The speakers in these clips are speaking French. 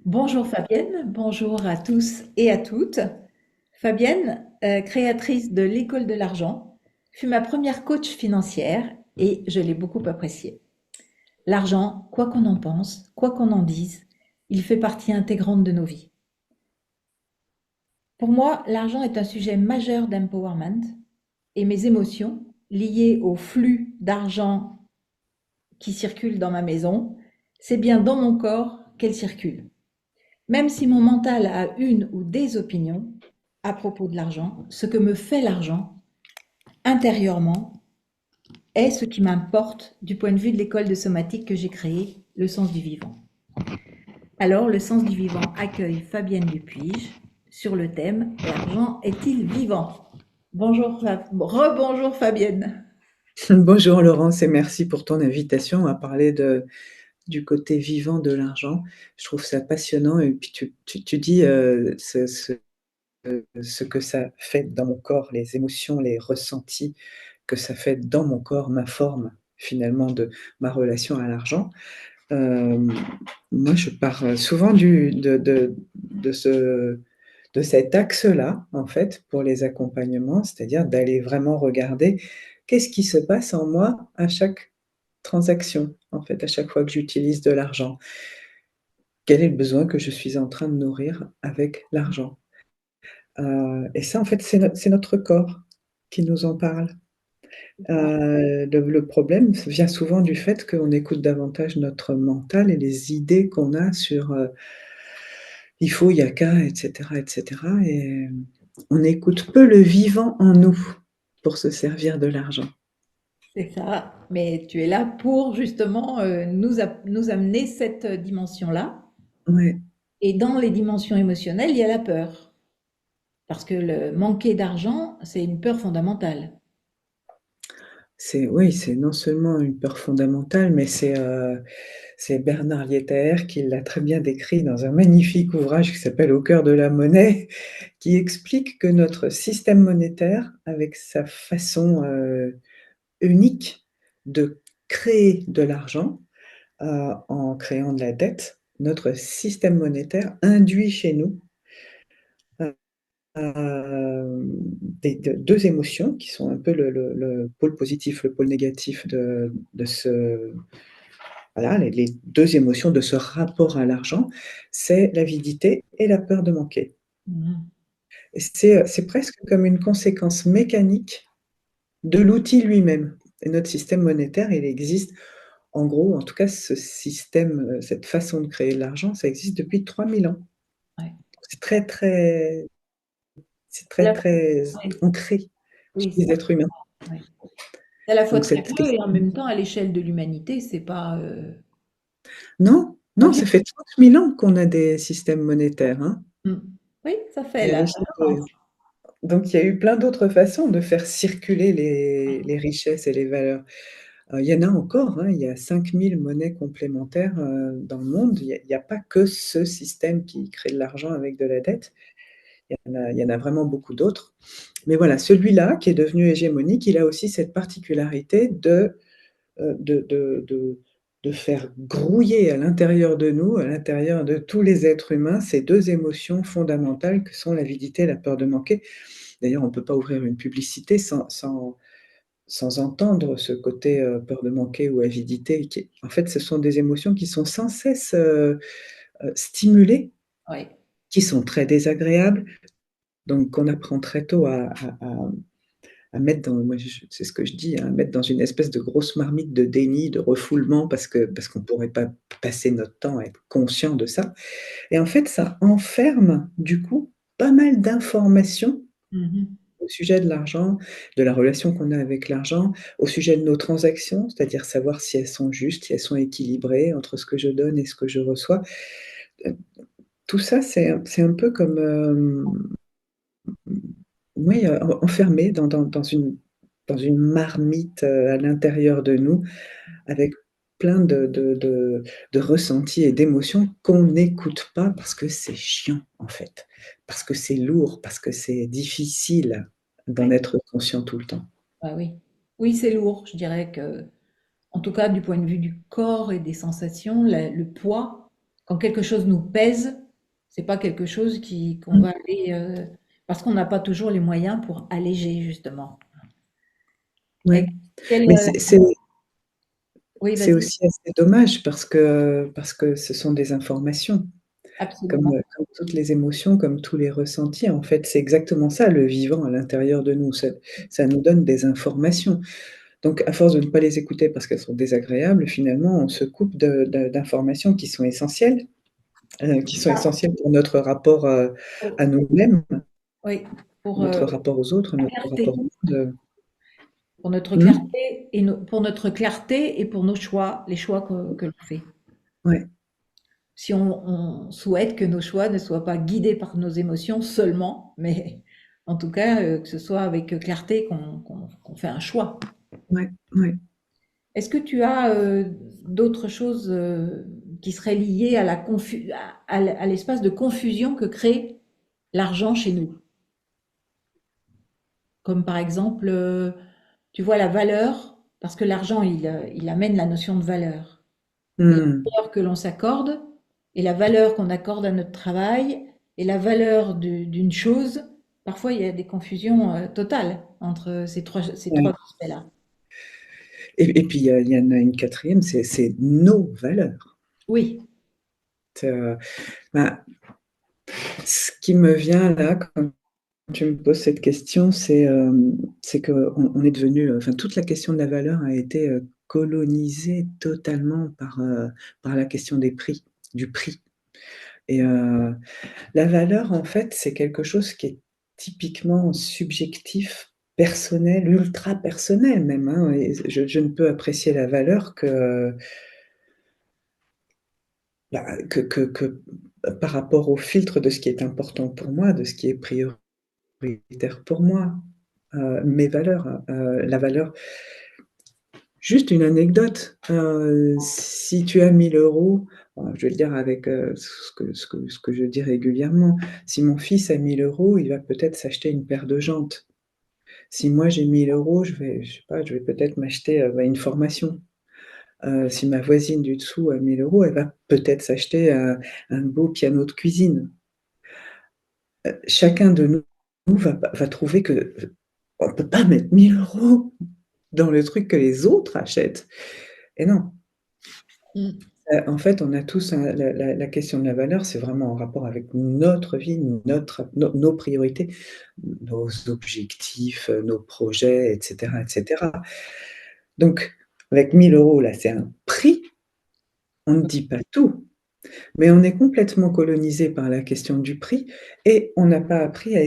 Bonjour Fabienne, bonjour à tous et à toutes. Fabienne, créatrice de l'École de l'argent, fut ma première coach financière et je l'ai beaucoup appréciée. L'argent, quoi qu'on en pense, quoi qu'on en dise, il fait partie intégrante de nos vies. Pour moi, l'argent est un sujet majeur d'empowerment et mes émotions liées au flux d'argent qui circule dans ma maison, c'est bien dans mon corps qu'elle circule. Même si mon mental a une ou des opinions à propos de l'argent, ce que me fait l'argent intérieurement est ce qui m'importe du point de vue de l'école de somatique que j'ai créée, le sens du vivant. Alors, le sens du vivant accueille Fabienne Dupuige sur le thème L'argent est-il vivant? Bonjour, rebonjour Fabienne. Bonjour Laurence et merci pour ton invitation à parler du côté vivant de l'argent. Je trouve ça passionnant et puis tu dis ce que ça fait dans mon corps, les émotions, les ressentis que ça fait dans mon corps, ma forme finalement de ma relation à l'argent. Euh, Moi, je pars souvent de cet axe-là, en fait, pour les accompagnements, c'est-à-dire d'aller vraiment regarder qu'est-ce qui se passe en moi à chaque transaction, en fait, à chaque fois que j'utilise de l'argent. Quel est le besoin que je suis en train de nourrir avec l'argent? Et ça, en fait, c'est notre corps qui nous en parle. Le problème vient souvent du fait qu'on écoute davantage notre mental et les idées qu'on a sur il faut, il y a qu'à, etc., etc. Et on écoute peu le vivant en nous pour se servir de l'argent. C'est ça, mais tu es là pour justement nous amener cette dimension-là. Ouais, Et dans les dimensions émotionnelles, il y a la peur. Parce que le manquer d'argent, c'est une peur fondamentale. oui, c'est non seulement une peur fondamentale, mais c'est Bernard Lietaer qui l'a très bien décrit dans un magnifique ouvrage qui s'appelle Au cœur de la monnaie, qui explique que notre système monétaire, avec sa façon unique de créer de l'argent, en créant de la dette, notre système monétaire induit chez nous deux émotions qui sont un peu le pôle positif, le pôle négatif voilà, les deux émotions de ce rapport à l'argent, c'est l'avidité et la peur de manquer. Mhm. Et c'est presque comme une conséquence mécanique de l'outil lui-même. Et notre système monétaire, il existe, en gros, en tout cas, ce système, cette façon de créer de l'argent, ça existe depuis 3000 ans. Ouais. C'est très, très, c'est C'est très, la- très ouais. ancré chez Oui, les êtres humains. ouais. C'est à la fois Donc très cette peu et en question. même temps, à l'échelle de l'humanité, c'est pas, Non, pas non, vieux. ça fait 30 000 ans qu'on a des systèmes monétaires, hein. Mm. Oui, ça fait Il y a là, le- ça commence. Donc il y a eu plein d'autres façons de faire circuler les richesses et les valeurs. Il y en a encore, hein, il y a 5000 monnaies complémentaires dans le monde. Il n'y a pas que ce système qui crée de l'argent avec de la dette. Il y en a vraiment beaucoup d'autres. Mais voilà, celui-là qui est devenu hégémonique, il a aussi cette particularité de faire grouiller à l'intérieur de nous, à l'intérieur de tous les êtres humains, ces deux émotions fondamentales que sont l'avidité et la peur de manquer. D'ailleurs, on ne peut pas ouvrir une publicité sans entendre ce côté peur de manquer ou avidité. En fait, ce sont des émotions qui sont sans cesse stimulées, Oui. qui sont très désagréables, donc qu'on apprend très tôt à mettre dans, moi, c'est ce que je dis, à mettre dans une espèce de grosse marmite de déni, de refoulement, parce qu'on ne pourrait pas passer notre temps à être conscient de ça. Et en fait, ça enferme, du coup, pas mal d'informations Mhm. au sujet de l'argent, de la relation qu'on a avec l'argent, au sujet de nos transactions, c'est-à-dire savoir si elles sont justes, si elles sont équilibrées entre ce que je donne et ce que je reçois. Euh, Tout ça, c'est un peu comme, oui, enfermé dans une marmite à l'intérieur de nous, avec plein de ressentis et d'émotions qu'on n'écoute pas parce que c'est chiant, en fait, parce que c'est lourd, parce que c'est difficile d'en Ouais. être conscient tout le temps. Bah oui. Oui, c'est lourd. Je dirais que, en tout cas, du point de vue du corps et des sensations, le poids. Quand quelque chose nous pèse, c'est pas quelque chose qu'on Mm. va aller, parce qu'on n'a pas toujours les moyens pour alléger, justement. Et Ouais. quel, Mais oui, c'est vas-y, aussi assez dommage parce que ce sont des informations. absolument. Comme toutes les émotions, comme tous les ressentis, en fait, c'est exactement ça, le vivant à l'intérieur de nous. Ça nous donne des informations. Donc, à force de ne pas les écouter parce qu'elles sont désagréables, finalement, on se coupe d'informations qui sont Ah, essentielles pour notre rapport oui, à nous-mêmes, oui, pour notre rapport aux autres, la notre clarté, rapport au monde. pour notre Hmm. clarté et pour notre clarté et pour nos choix, les choix que l'on fait. Ouais, Si on souhaite que nos choix ne soient pas guidés par nos émotions seulement, mais en tout cas, que ce soit avec clarté qu'on fait un choix. ouais, ouais. Est-ce que tu as d'autres choses qui seraient liées à à l'espace de confusion que crée l'argent chez nous? Comme par exemple, tu vois la valeur, parce que l'argent, il amène la notion de valeur. La Hmm. valeur que l'on s'accorde et la valeur qu'on accorde à notre travail et la valeur d'une chose. Parfois, il y a des confusions totales entre ces trois Ouais. aspects-là. Et puis, il y en a une quatrième, c'est nos valeurs. Oui. Euh, ben, ce qui me vient là, quand tu me poses cette question, c'est qu'on est devenu, enfin, toute la question de la valeur a été colonisée totalement par la question des prix, du prix. Et la valeur, en fait, c'est quelque chose qui est typiquement subjectif, personnel, ultra personnel même, hein. Et je ne peux apprécier la valeur que par rapport au filtre de ce qui est important pour moi, de ce qui est prioritaire pour moi. Mes valeurs, la valeur. Juste une anecdote, si tu as 1 000 €, je vais le dire avec ce que je dis régulièrement, si mon fils a 1 000 €, il va peut-être s'acheter une paire de jantes. Si moi j'ai 1 000 €, je sais pas, je vais peut-être m'acheter une formation. Si ma voisine du dessous a 1 000 €, elle va peut-être s'acheter un beau piano de cuisine. Chacun de nous va trouver que on ne peut pas mettre 1 000 € dans le truc que les autres achètent. Et non. Mm. En fait, on a tous la question de la valeur, c'est vraiment en rapport avec notre vie, nos priorités, nos objectifs, nos projets, etc., etc. Donc, avec 1 000 € là, c'est un prix, on ne dit pas tout, mais on est complètement colonisé par la question du prix et on n'a pas appris à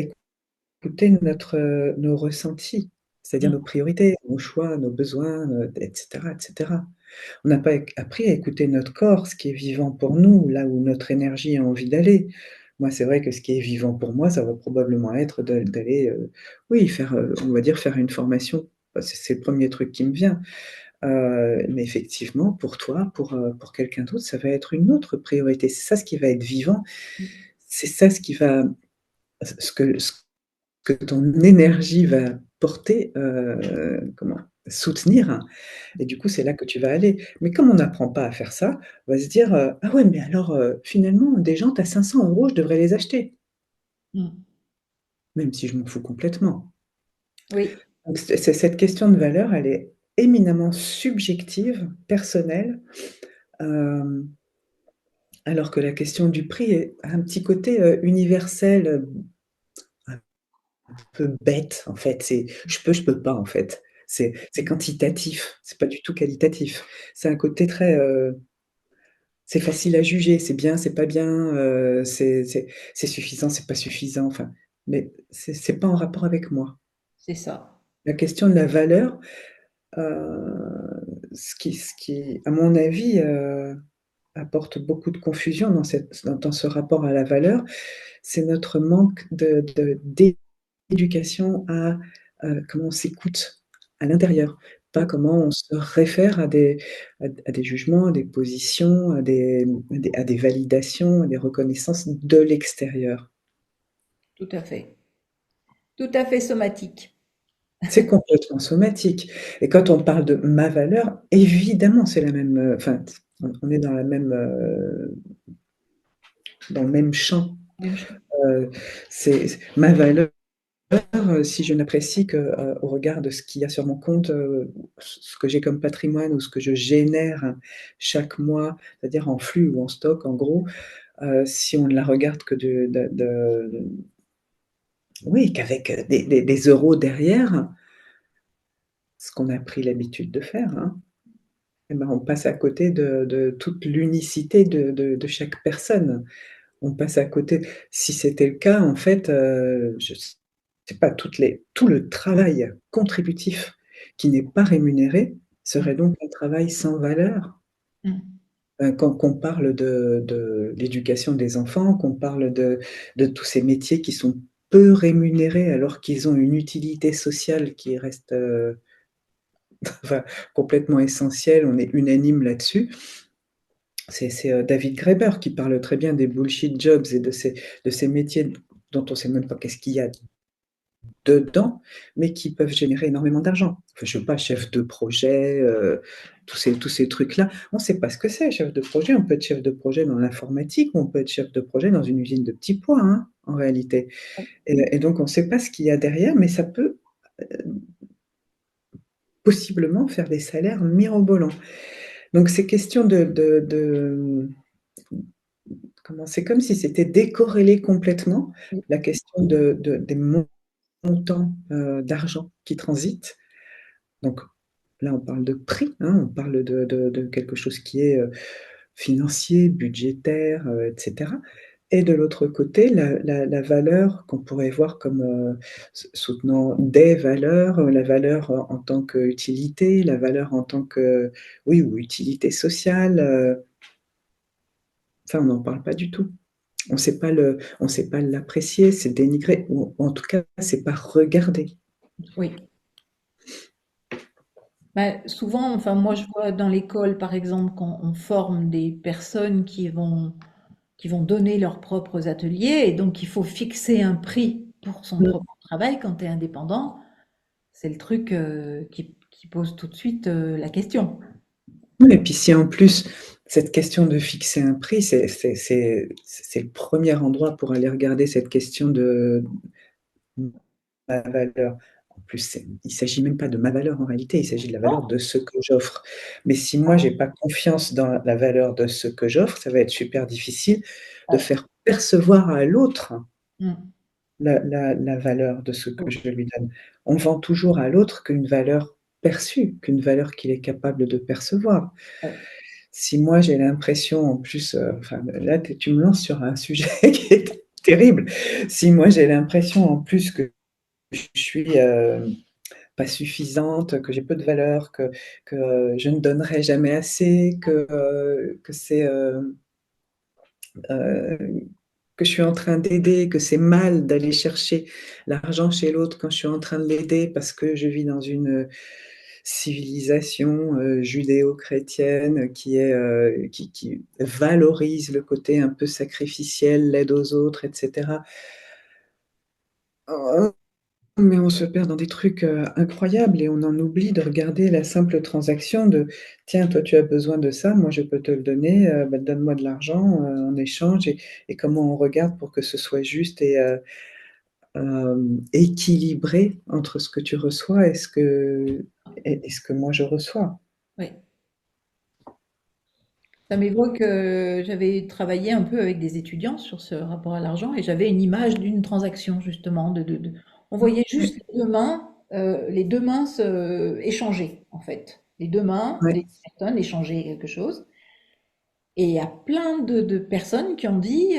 écouter nos ressentis, c'est-à-dire Mm. nos priorités, nos choix, nos besoins, etc., etc. On n'a pas appris à écouter notre corps, ce qui est vivant pour nous, là où notre énergie a envie d'aller. Moi, c'est vrai que ce qui est vivant pour moi, ça va probablement être d'aller, oui, on va dire, faire une formation. C'est le premier truc qui me vient. Mais effectivement, pour toi, pour quelqu'un d'autre, ça va être une autre priorité. C'est ça ce qui va être vivant. C'est ça ce que ton énergie va porter, comment? Soutenir. Et du coup, c'est là que tu vas aller. Mais comme on n'apprend pas à faire ça, on va se dire, «Ah ouais, mais alors, finalement, des jantes à 500 €, je devrais les acheter», Mm. même si je m'en fous complètement. Oui, Donc cette question de valeur, elle est éminemment subjective, personnelle, hem, alors que la question du prix a un petit côté, universel, un peu bête, en fait. C'est je peux pas, en fait. C'est quantitatif, c'est pas du tout qualitatif. C'est un côté très, c'est facile à juger, c'est bien, c'est pas bien, c'est suffisant, c'est pas suffisant, enfin, mais c'est pas en rapport avec moi. c'est ça. La question de la valeur, ce qui, à mon avis, apporte beaucoup de confusion dans ce rapport à la valeur, c'est notre manque d'éducation à, comment on s'écoute à l'intérieur, pas comment on se réfère à des jugements, à des positions, à des validations, à des reconnaissances de l'extérieur. Tout à fait. Tout à fait somatique. C'est complètement somatique et quand on parle de ma valeur, évidemment, c'est la même, enfin, on est dans la même, dans le même champ. Même chose. C'est ma valeur, si je n'apprécie que, au regard de ce qu'il y a sur mon compte, ce que j'ai comme patrimoine ou ce que je génère chaque mois, c'est-à-dire en flux ou en stock, en gros, si on ne la regarde que oui, qu'avec des euros derrière, ce qu'on a pris l'habitude de faire, hein, eh ben, on passe à côté de toute l'unicité de chaque personne. On passe à côté. Si c'était le cas, en fait, je sais pas, tout le travail contributif qui n'est pas rémunéré Mm. serait donc un travail sans valeur. Mm. Quand qu'on parle de l'éducation des enfants, qu'on parle de tous ces métiers qui sont peu rémunérés alors qu'ils ont une utilité sociale qui reste enfin, complètement essentielle, on est unanime là-dessus. C'est David Graeber qui parle très bien des bullshit jobs et de ces métiers dont on ne sait même pas qu'est-ce qu'il y a dedans, mais qui peuvent générer énormément d'argent. Enfin, je ne sais pas, chef de projet, tous ces trucs-là. On ne sait pas ce que c'est, chef de projet. On peut être chef de projet dans l'informatique ou on peut être chef de projet dans une usine de petits pois, hein, en réalité. Et donc, on ne sait pas ce qu'il y a derrière, mais ça peut possiblement faire des salaires mirobolants. Donc, ces questions comment, c'est comme si c'était décorrélé complètement, la question des montants d'argent qui transitent. Donc là, on parle de prix, hein, on parle de quelque chose qui est financier, budgétaire, etc. Et de l'autre côté, la valeur qu'on pourrait voir comme soutenant des valeurs, la valeur en tant qu'utilité, la valeur en tant que, oui, ou utilité sociale, ça, on n'en parle pas du tout. On sait pas l'apprécier, c'est dénigré, ou en tout cas, c'est pas regardé. Oui. Ben, souvent, enfin, moi, je vois dans l'école, par exemple, quand on forme des personnes qui vont donner leurs propres ateliers, et donc il faut fixer un prix pour son propre travail quand tu es indépendant, c'est le truc qui pose tout de suite la question. Oui, et puis si en plus, cette question de fixer un prix, c'est le premier endroit pour aller regarder cette question de ma valeur. En plus, il ne s'agit même pas de ma valeur en réalité, il s'agit de la valeur Non. de ce que j'offre. Mais si moi, j'ai pas confiance dans la valeur de ce que j'offre, ça va être super difficile de Ouais. faire percevoir à l'autre Mm. la valeur de ce que je lui donne. On vend toujours à l'autre qu'une valeur perçue, qu'une valeur qu'il est capable de percevoir. Ouais. Si moi j'ai l'impression en plus, enfin là tu me lances sur un sujet qui est terrible. Si moi j'ai l'impression en plus que je suis pas suffisante, que j'ai peu de valeur, que je ne donnerai jamais assez, que c'est euh, que je suis en train d'aider, que c'est mal d'aller chercher l'argent chez l'autre quand je suis en train de l'aider parce que je vis dans une civilisation judéo-chrétienne qui valorise le côté un peu sacrificiel, l'aide aux autres, etc. Oh, mais on se perd dans des trucs incroyables et on en oublie de regarder la simple transaction de tiens, toi tu as besoin de ça, moi je peux te le donner, bah, donne-moi de l'argent en échange et comment on regarde pour que ce soit juste et équilibré entre ce que tu reçois et ce que moi je reçois. Oui. Ça m'évoque, j'avais travaillé un peu avec des étudiants sur ce rapport à l'argent et j'avais une image d'une transaction justement. On voyait juste les deux mains échanger en fait. Les deux mains Ouais. des personnes échanger quelque chose. Et il y a plein de personnes qui ont dit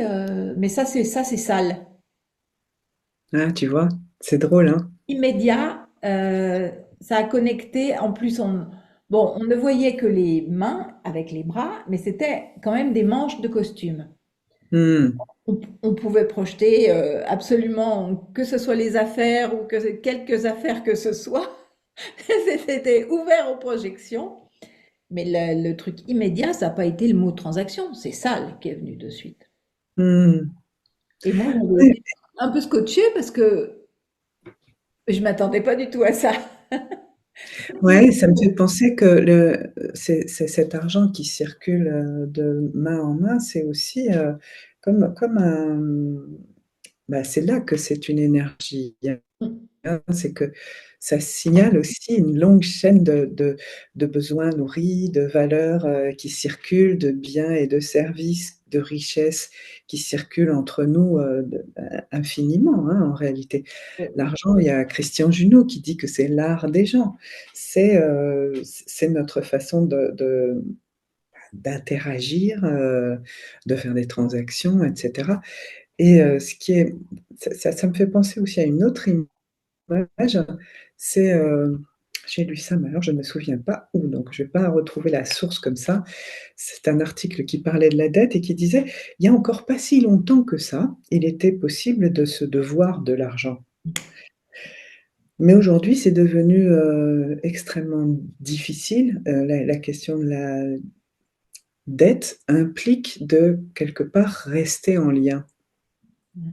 mais ça c'est sale. Ah, tu vois, c'est drôle, hein? Immédiat, ça a connecté. En plus, bon, on ne voyait que les mains avec les bras, mais c'était quand même des manches de costume. Hmm. On pouvait projeter absolument que ce soit les affaires ou que quelques affaires que ce soit. C'était ouvert aux projections. Mais le truc immédiat, ça n'a pas été le mot transaction, c'est sale qui est venu de suite. Hmm. Et moi, j'avais Ouais, été un peu scotchée parce que je m'attendais pas du tout à ça. ouais, ça me fait penser que c'est cet argent qui circule de main en main, c'est aussi comme c'est là que c'est une énergie, Mm. hein, c'est que ça signale aussi une longue chaîne de besoins nourris, de valeurs qui circulent, de biens et de services, de richesses qui circulent entre nous infiniment, hein, en réalité. Oui. L'argent, il y a Christian Junot qui dit que c'est l'art des gens. C'est notre façon d'interagir, de faire des transactions, etc. Et ça me fait penser aussi à une autre image, c'est, j'ai lu ça, mais alors je ne me souviens pas où, donc je ne vais pas retrouver la source comme ça. C'est un article qui parlait de la dette et qui disait: «Il y a encore pas si longtemps que ça, il était possible de se devoir de l'argent. Mais aujourd'hui, c'est devenu, extrêmement difficile». La question de la dette implique de, quelque part, rester en lien. Mm.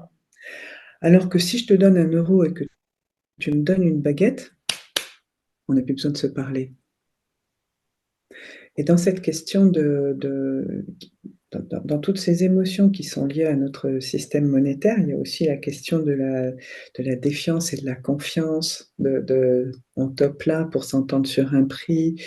Alors que si je te donne 1 € et que tu me donnes une baguette, on n'a plus besoin de se parler. Et dans cette question dans toutes ces émotions qui sont liées à notre système monétaire, il y a aussi la question de la défiance et de la confiance, on top là pour s'entendre sur un prix.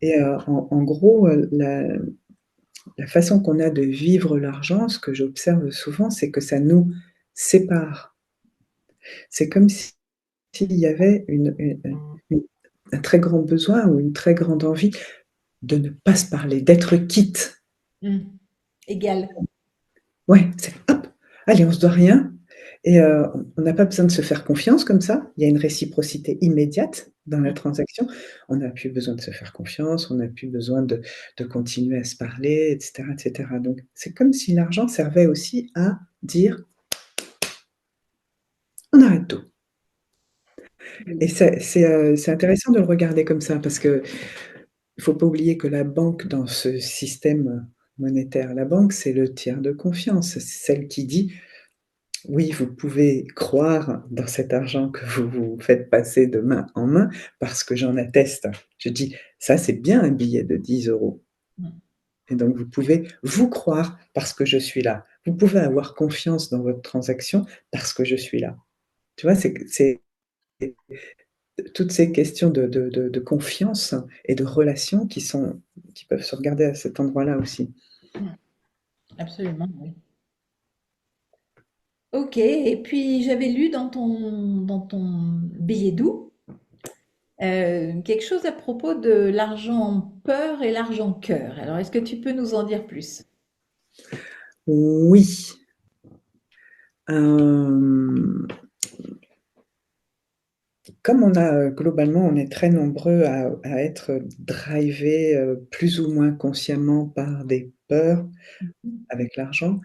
Et en gros, la façon qu'on a de vivre l'argent, ce que j'observe souvent, c'est que ça nous sépare. C'est comme s'il y avait un très grand besoin ou une très grande envie de ne pas se parler, d'être quitte. Mm. Égal. Ouais, c'est hop, allez, on se doit rien et on n'a pas besoin de se faire confiance comme ça. Il y a une réciprocité immédiate dans la Mm. transaction. On n'a plus besoin de se faire confiance, on n'a plus besoin de continuer à se parler, et cetera, et cetera. Donc c'est comme si l'argent servait aussi à dire: «On arrête tout». Et Oui. c'est intéressant de le regarder comme ça parce qu'il ne faut pas oublier que la banque dans ce système monétaire, la banque, c'est le tiers de confiance. C'est celle qui dit: «Oui, vous pouvez croire dans cet argent que vous vous faites passer de main en main parce que j'en atteste». Je dis: «Ça, c'est bien un billet de 10 € Mm. et donc vous pouvez vous croire parce que je suis là. Vous pouvez avoir confiance dans votre transaction parce que je suis là». Tu vois? C'est toutes ces questions de confiance et de relations qui peuvent se regarder à cet endroit-là aussi. Mm. Absolument, oui. Ok, et puis j'avais lu dans ton billet doux quelque chose à propos de l'argent peur et l'argent cœur. Alors, est-ce que tu peux nous en dire plus? Oui, hem comme globalement, on est très nombreux à être drivés, plus ou moins consciemment par des peurs Mhm. avec l'argent,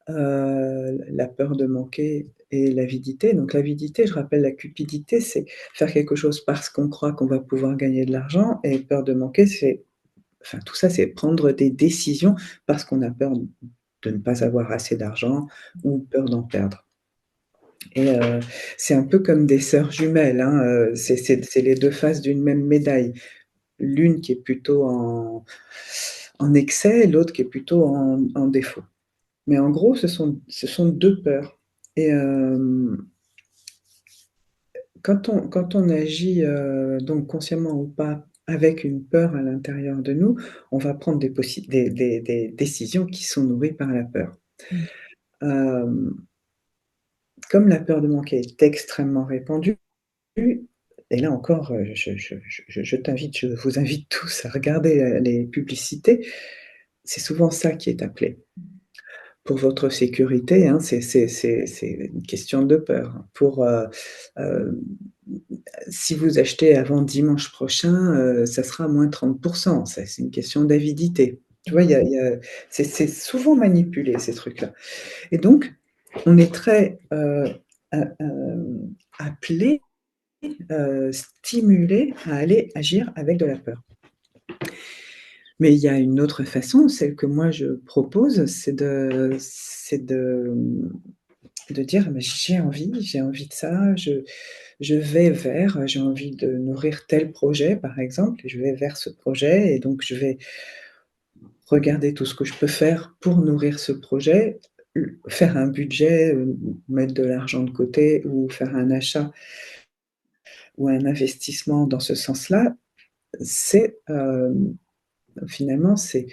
la peur de manquer et l'avidité. Donc l'avidité, je rappelle la cupidité, c'est faire quelque chose parce qu'on croit qu'on va pouvoir gagner de l'argent et peur de manquer, tout ça, c'est prendre des décisions parce qu'on a peur de ne pas avoir assez d'argent ou peur d'en perdre. Et c'est un peu comme des sœurs jumelles, hein, c'est les 2 faces d'une même médaille. L'une qui est plutôt en excès, l'autre qui est plutôt en défaut. Mais en gros, ce sont 2 peurs et quand on agit, donc consciemment ou pas, avec une peur à l'intérieur de nous, on va prendre des décisions qui sont nourries par la peur. Mm. Hem, Comme la peur de manquer est extrêmement répandue. Et là encore, je vous invite tous à regarder, les publicités. C'est souvent ça qui est appelé. Pour votre sécurité, hein, c'est une question de peur. Heu, Si vous achetez avant dimanche prochain, ça sera moins 30. Ça, c'est une question d'avidité. Tu vois? C'est souvent manipulé ces trucs-là et donc on est très, appelés, stimulés à aller agir avec de la peur. Mais il y a une autre façon, celle que moi je propose, c'est de dire: «Mais j'ai envie de ça, je vais vers, j'ai envie de nourrir tel projet», par exemple, et je vais vers ce projet et donc je vais regarder tout ce que je peux faire pour nourrir ce projet. faire un budget, mettre de l'argent de côté ou faire un achat ou un investissement dans ce sens-là, c'est finalement, c'est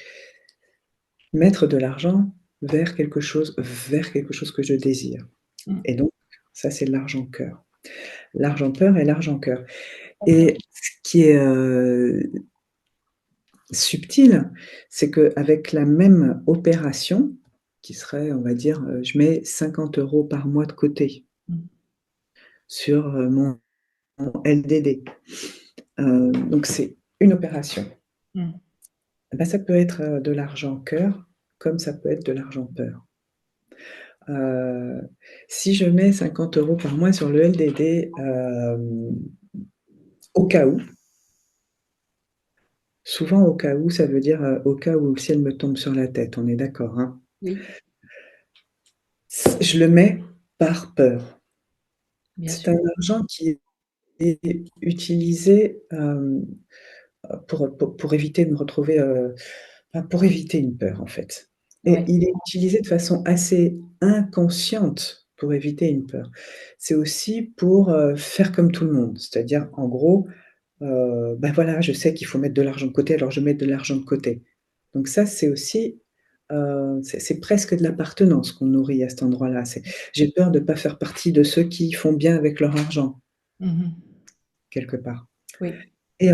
mettre de l'argent vers quelque chose que je désire. Mm. Et donc, ça, c'est l'argent cœur. L'argent peur et l'argent cœur. D'accord. Et ce qui est subtil, c'est qu'avec la même opération, qui serait, on va dire, je mets 50 euros par mois de côté Mm. sur mon LDD. Donc, c'est une opération. Mm. Ben, ça peut être de l'argent cœur, comme ça peut être de l'argent peur. Euh, si je mets 50 euros par mois sur le LDD, au cas où, souvent au cas où, ça veut dire au cas où le ciel me tombe sur la tête, on est d'accord, hein. Oui, Je le mets par peur. bien C'est sûr. un argent qui est utilisé pour éviter de me retrouver, enfin, pour éviter une peur en fait. Et Ouais. il est utilisé de façon assez inconsciente pour éviter une peur. C'est aussi pour faire comme tout le monde, c'est-à-dire en gros, ben voilà, je sais qu'il faut mettre de l'argent de côté, alors je mets de l'argent de côté. Donc ça, c'est aussi, c'est presque de l'appartenance qu'on nourrit à cet endroit-là. J'ai peur de ne pas faire partie de ceux qui font bien avec leur argent, Mhm. quelque part. Oui. Et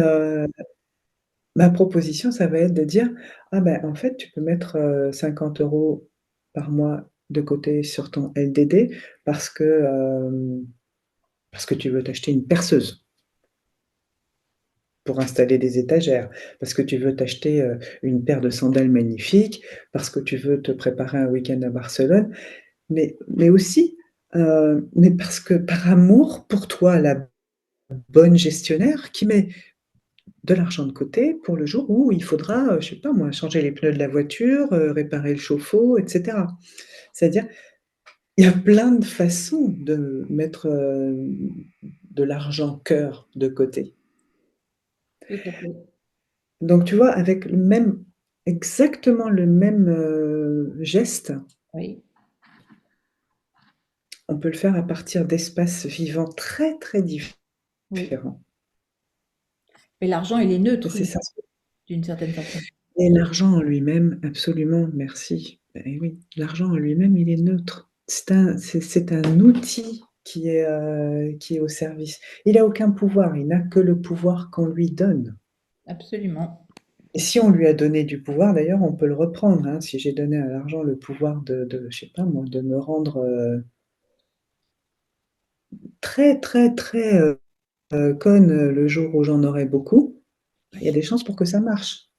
ma proposition, ça va être de dire, ah ben en fait, tu peux mettre 50 euros par mois de côté sur ton LDD parce que tu veux t'acheter une perceuse pour installer des étagères, parce que tu veux t'acheter une paire de sandales magnifiques, parce que tu veux te préparer un week-end à Barcelone, mais aussi mais parce que par amour pour toi, la bonne gestionnaire qui met de l'argent de côté pour le jour où il faudra, je sais pas moi, changer les pneus de la voiture, réparer le chauffe-eau, etc. C'est-à-dire, il y a plein de façons de mettre de l'argent cœur de côté. Tout à fait. Donc, tu vois, avec exactement le même geste, Oui. on peut le faire à partir d'espaces vivants très, très Oui. différents. Mais l'argent, il est Et neutre c'est ça. d'une certaine façon. Et l'argent en lui-même, absolument, merci. Ben oui, l'argent en lui-même, il est neutre. C'est un outil qui est au service. Il n'a aucun pouvoir, il n'a que le pouvoir qu'on lui donne. Absolument. Et si on lui a donné du pouvoir, d'ailleurs, on peut le reprendre, hein. Si j'ai donné à l'argent le pouvoir je sais pas moi, de me rendre très, très, très conne le jour où j'en aurai beaucoup, il y a des chances pour que ça marche.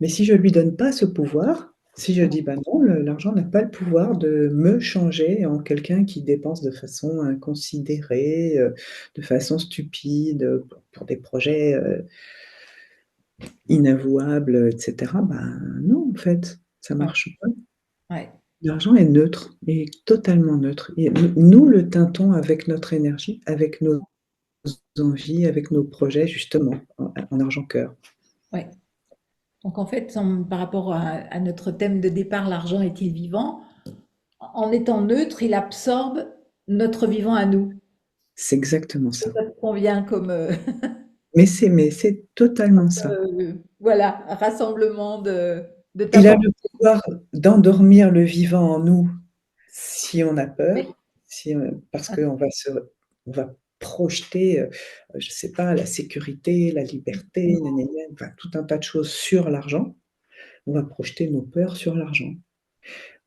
Mais si je ne lui donne pas ce pouvoir, si je dis, bah non, l'argent n'a pas le pouvoir de me changer en quelqu'un qui dépense de façon inconsidérée, de façon stupide, pour des projets inavouables, etc., bah non, en fait, ça Ouais. marche pas. Ouais. L'argent est neutre, il est totalement neutre. Et nous le teintons avec notre énergie, avec nos envies, avec nos projets, justement, en argent-cœur. Ouais. Donc en fait, par rapport à notre thème de départ, l'argent est-il vivant? En étant neutre, il absorbe notre vivant à nous. C'est exactement ça. Ça te convient comme Mais c'est totalement ça. voilà, un rassemblement de ta Il a pensée. le pouvoir d'endormir le vivant en nous si on a Oui. peur, parce qu'on on va projeter, je ne sais pas, la sécurité, la liberté, gna, gna, gna, enfin, tout un tas de choses sur l'argent. On va projeter nos peurs sur l'argent.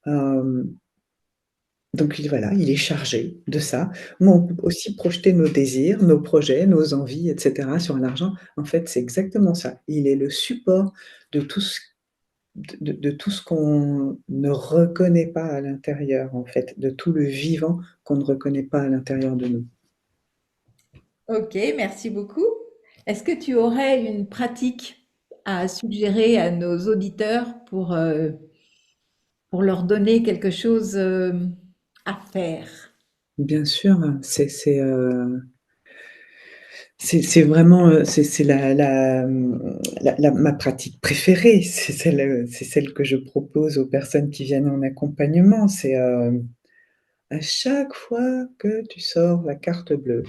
Euh, donc voilà, il est chargé de ça. Mais on peut aussi projeter nos désirs, nos projets, nos envies, etc. sur l'argent. En fait, c'est exactement ça. Il est le support de tout ce de tout ce qu'on ne reconnaît pas à l'intérieur, en fait, de tout le vivant qu'on ne reconnaît pas à l'intérieur de nous. Ok, merci beaucoup. Est-ce que tu aurais une pratique à suggérer à nos auditeurs pour leur donner quelque chose à faire? Bien sûr, C'est vraiment, c'est ma pratique préférée. C'est celle que je propose aux personnes qui viennent en accompagnement. C'est, à chaque fois que tu sors la carte bleue,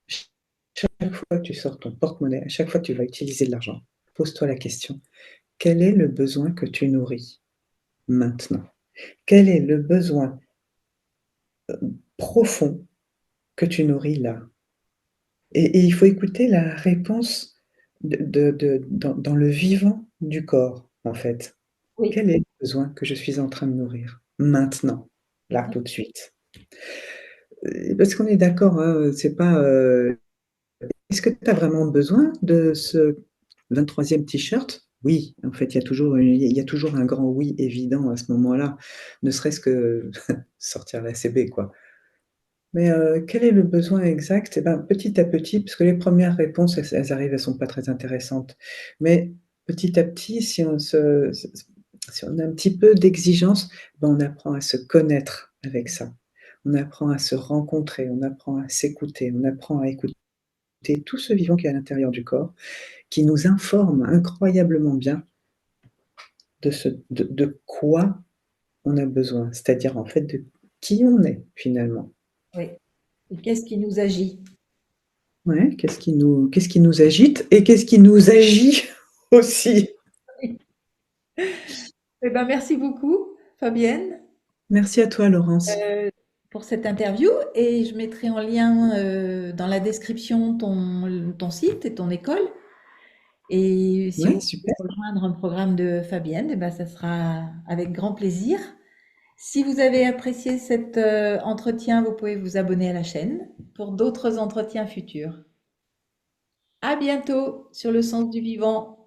chaque fois que tu sors ton porte-monnaie, à chaque fois que tu vas utiliser de l'argent, pose-toi la question: «Quel est le besoin que tu nourris maintenant? Quel est le besoin profond que tu nourris là?» Et il faut écouter la réponse dans le vivant du corps, en fait. Oui, Quel est le besoin que je suis en train de nourrir maintenant, là, tout de suite? Parce qu'on est d'accord, hein, c'est pas, est-ce que tu as vraiment besoin de ce 23e t-shirt? Oui, en fait, il y a toujours un grand oui évident à ce moment-là, ne serait-ce que sortir la CB, quoi. Mais quel est le besoin exact? Eh ben, petit à petit, parce que les premières réponses, elles arrivent, elles sont pas très intéressantes. Mais petit à petit, si on a un petit peu d'exigence, ben, on apprend à se connaître avec ça. On apprend à se rencontrer, on apprend à s'écouter, on apprend à écouter tout ce vivant qui est à l'intérieur du corps, qui nous informe incroyablement bien de quoi on a besoin, c'est-à-dire, en fait, de qui on est, finalement. oui. Et qu'est-ce qui nous agit? Ouais, qu'est-ce qui nous agite et qu'est-ce qui nous agit aussi? Eh ben, merci beaucoup, Fabienne, Merci à toi, Laurence. euh, pour cette interview et je mettrai en lien dans la description ton site et ton école. Et si on Ouais, veut super. rejoindre un programme de Fabienne, eh ben, ça sera avec grand plaisir. Si vous avez apprécié cet entretien, vous pouvez vous abonner à la chaîne pour d'autres entretiens futurs. À bientôt sur le sens du vivant.